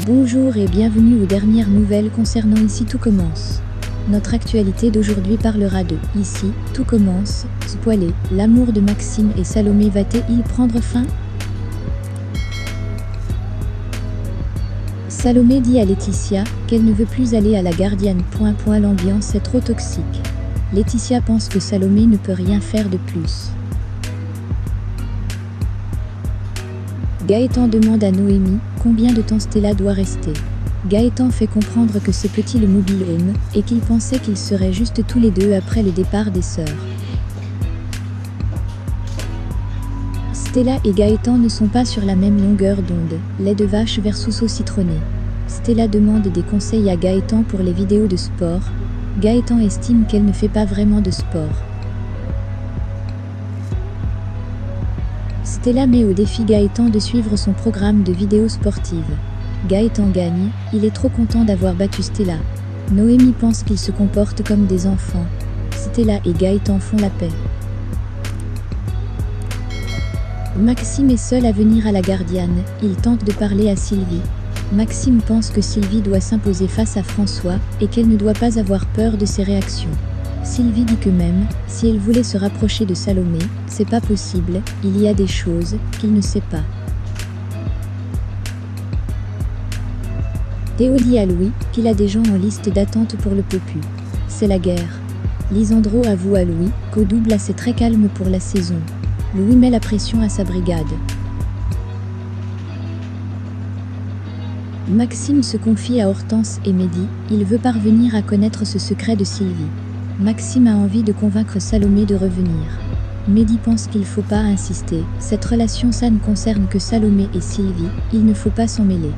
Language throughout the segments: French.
Bonjour et bienvenue aux dernières nouvelles concernant Ici tout commence. Notre actualité d'aujourd'hui parlera de Ici tout commence, spoilé, l'amour de Maxime et Salomé va-t-il prendre fin? Salomé dit à Laetitia qu'elle ne veut plus aller à la gardienne. L'ambiance est trop toxique. Laetitia pense que Salomé ne peut rien faire de plus. Gaëtan demande à Noémie combien de temps Stella doit rester. Gaëtan fait comprendre que c'est petit le mobile home et qu'il pensait qu'ils seraient juste tous les deux après le départ des sœurs. Stella et Gaëtan ne sont pas sur la même longueur d'onde. Lait de vache versus eau citronnée. Stella demande des conseils à Gaëtan pour les vidéos de sport. Gaëtan estime qu'elle ne fait pas vraiment de sport. Stella met au défi Gaëtan de suivre son programme de vidéos sportives. Gaëtan gagne, il est trop content d'avoir battu Stella. Noémie pense qu'ils se comportent comme des enfants. Stella et Gaëtan font la paix. Maxime est seul à venir à la gardienne, il tente de parler à Sylvie. Maxime pense que Sylvie doit s'imposer face à François et qu'elle ne doit pas avoir peur de ses réactions. Sylvie dit que même si elle voulait se rapprocher de Salomé, c'est pas possible, il y a des choses qu'il ne sait pas. Théo dit à Louis qu'il a des gens en liste d'attente pour le Popu. C'est la guerre. Lisandro avoue à Louis qu'au double c'est très calme pour la saison. Louis met la pression à sa brigade. Maxime se confie à Hortense et Mehdi, il veut parvenir à connaître ce secret de Sylvie. Maxime a envie de convaincre Salomé de revenir. Mehdi pense qu'il faut pas insister, cette relation ça ne concerne que Salomé et Sylvie, il ne faut pas s'en mêler.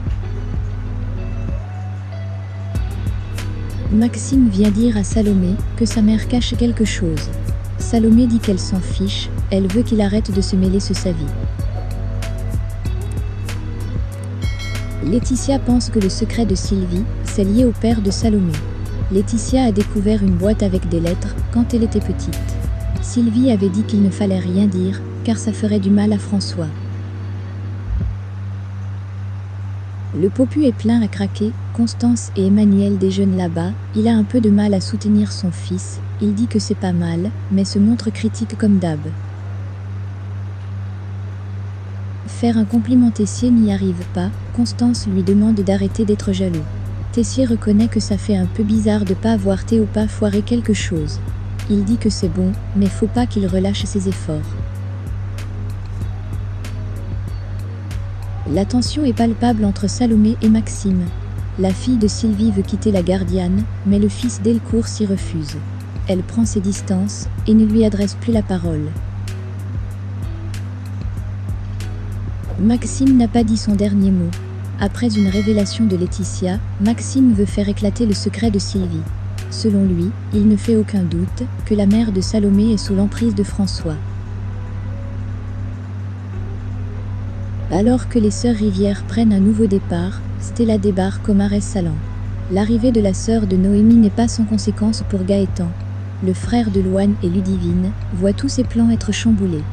Maxime vient dire à Salomé que sa mère cache quelque chose. Salomé dit qu'elle s'en fiche, elle veut qu'il arrête de se mêler sur sa vie. Laetitia pense que le secret de Sylvie, c'est lié au père de Salomé. Laetitia a découvert une boîte avec des lettres quand elle était petite. Sylvie avait dit qu'il ne fallait rien dire, car ça ferait du mal à François. Le Popu est plein à craquer, Constance et Emmanuel déjeunent là-bas, il a un peu de mal à soutenir son fils, il dit que c'est pas mal, mais se montre critique comme d'hab. Faire un compliment Tessier n'y arrive pas, Constance lui demande d'arrêter d'être jaloux. Tessier reconnaît que ça fait un peu bizarre de pas avoir Théo pas foiré quelque chose. Il dit que c'est bon, mais faut pas qu'il relâche ses efforts. La tension est palpable entre Salomé et Maxime. La fille de Sylvie veut quitter la gardienne, mais le fils Delcourt s'y refuse. Elle prend ses distances et ne lui adresse plus la parole. Maxime n'a pas dit son dernier mot. Après une révélation de Laetitia, Maxime veut faire éclater le secret de Sylvie. Selon lui, il ne fait aucun doute que la mère de Salomé est sous l'emprise de François. Alors que les sœurs Rivière prennent un nouveau départ, Stella débarque au Marais Salant. L'arrivée de la sœur de Noémie n'est pas sans conséquence pour Gaëtan. Le frère de Louane et Ludivine voit tous ses plans être chamboulés.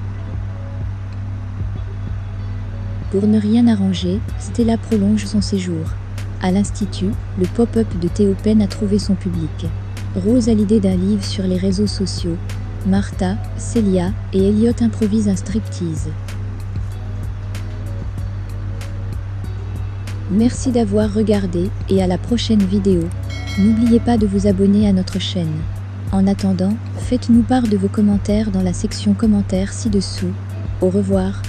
Pour ne rien arranger, Stella prolonge son séjour. À l'Institut, le pop-up de Théo peine à trouver son public. Rose a l'idée d'un livre sur les réseaux sociaux. Martha, Célia et Elliot improvisent un striptease. Merci d'avoir regardé et à la prochaine vidéo. N'oubliez pas de vous abonner à notre chaîne. En attendant, faites-nous part de vos commentaires dans la section commentaires ci-dessous. Au revoir.